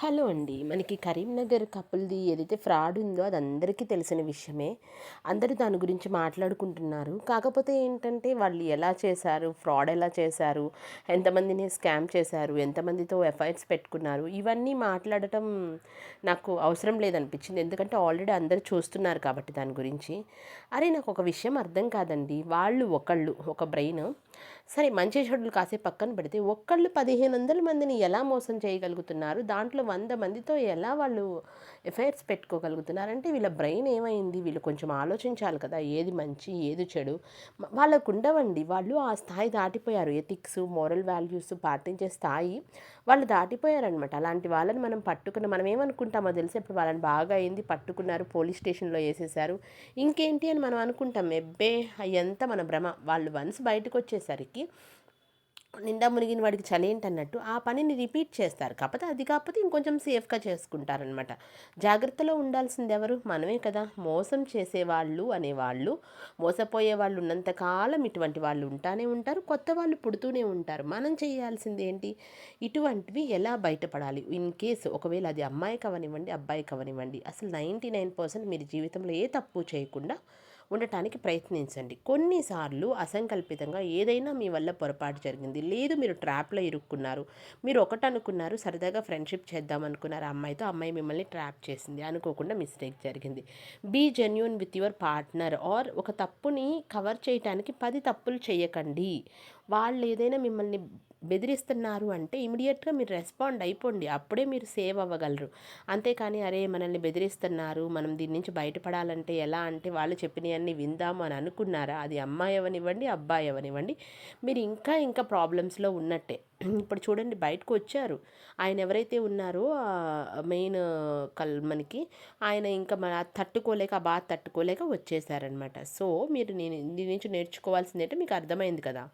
Hello అండి. మనకి కరీంనగర్ కపుల్‌ది ఏదైతే ఫ్రాడ్ ఉందో అది అందరికీ తెలిసిన విషయమే. అందరూ దాని గురించి మాట్లాడుకుంటున్నారు. కాకపోతే ఏంటంటే వాళ్ళు ఎలా చేశారు? ఫ్రాడ్ ఎలా చేశారు? ఎంతమందిని స్కామ్ చేశారు? ఎంతమందితో ఎఫ్ఐఆర్స్ పెట్టుకున్నారు? ఇవన్నీ మాట్లాడటం నాకు అవసరం లేదనిపించింది. ఎందుకంటే ఆల్రెడీ అందరూ చూస్తున్నారు కాబట్టి దాని గురించి. అరే! నాకొక విషయం అర్థం కాదండి. వాళ్ళు ఒకళ్ళు ఒక బ్రెయిన్. సరే మంచి చెడులు కాసేపు పక్కన పెడితే ఒక్కళ్ళు 1500 మందిని ఎలా మోసం చేయగలుగుతున్నారు? దాంట్లో 100 మందితో ఎలా వాళ్ళు ఎఫైర్స్ పెట్టుకోగలుగుతున్నారంటే వీళ్ళ బ్రెయిన్ ఏమైంది? వీళ్ళు కొంచెం ఆలోచించాలి కదా! ఏది మంచి, ఏది చెడు. వాళ్ళకుండవండి. వాళ్ళు ఆ స్థాయి దాటిపోయారు. ఎథిక్స్, మోరల్ వాల్యూస్ పాటించే స్థాయి వాళ్ళు దాటిపోయారనమాట. అలాంటి వాళ్ళని మనం మనం ఏమనుకుంటామో తెలుసా? ఇప్పుడు వాళ్ళని బాగా అయింది పట్టుకున్నారు, పోలీస్ స్టేషన్‌లో ఏసేశారు. ఇంకేంటి అని మనం అనుకుంటాం. ఎబ్బే! అయ్యంతా మన భ్రమ. వాళ్ళు వన్స్ బయటకొచ్చేసరికి నిండా మునిగిన వాడికి చలేంటన్నట్టు ఆ పనిని రిపీట్ చేస్తారు. కాకపోతే ఇంకొంచెం సేఫ్‌గా చేసుకుంటారనమాట. జాగ్రత్తలో ఉండాల్సిందెవరు? మనమే కదా! మోసం చేసేవాళ్ళు అనేవాళ్ళు, మోసపోయే వాళ్ళు ఉన్నంత కాలం ఇటువంటి వాళ్ళు ఉంటానే ఉంటారు. కొత్త వాళ్ళు పుడుతూనే ఉంటారు. మనం చేయాల్సిందేంటి? ఇటువంటివి ఎలా బయటపడాలి? ఇన్ కేస్ ఒకవేళ అది అమ్మాయికి అవ్వనివ్వండి, అబ్బాయికి అవ్వనివ్వండి. అసలు 99% మీరు జీవితంలో ఏ తప్పు చేయకుండా ఉండటానికి ప్రయత్నించండి. కొన్నిసార్లు అసంకల్పితంగా ఏదైనా మీ వల్ల పొరపాటు జరిగింది. లేదు మీరు ట్రాప్‌లో ఇరుక్కున్నారు. మీరు ఒకటనుకున్నారు, సరదాగా ఫ్రెండ్‌షిప్ చేద్దాం అనుకున్నారు ఆ అమ్మాయితో. ఆ అమ్మాయి మిమ్మల్ని ట్రాప్ చేసింది. అనుకోకుండా మిస్టేక్ జరిగింది. Be genuine with your partner or ఒక తప్పుని కవర్ చేయటానికి 10 తప్పులు చేయకండి. వాళ్ళేదైనా మిమ్మల్ని బెదిరిస్తున్నారు అంటే ఇమ్మీడియేట్‌గా మీరు రెస్పాండ్ అయిపోండి. అప్పుడే మీరు సేవ్ అవ్వగలరు. అంతేకాని అరే! మనల్ని బెదిరిస్తున్నారు. మనం దీని నుంచి బయటపడాలంటే ఎలా అంటే వాళ్ళు చెప్పినయన్నీ విందాము అని అనుకున్నారా? అది అమ్మాయి అవ్వనివ్వండి, అబ్బాయి అవ్వనివ్వండి. మీరు ఇంకా ప్రాబ్లమ్స్‌లో ఉన్నట్టే. ఇప్పుడు చూడండి బయటకొచ్చారు. ఆయన ఎవరైతే ఉన్నారో మెయిన్ మనకి ఆయన ఇంకా తట్టుకోలేక ఆ బాధ తట్టుకోలేక వచ్చేసారనమాట. సో, మీరు దీని నుంచి నేర్చుకోవాల్సిందేంటో మీకు అర్థమైంది కదా!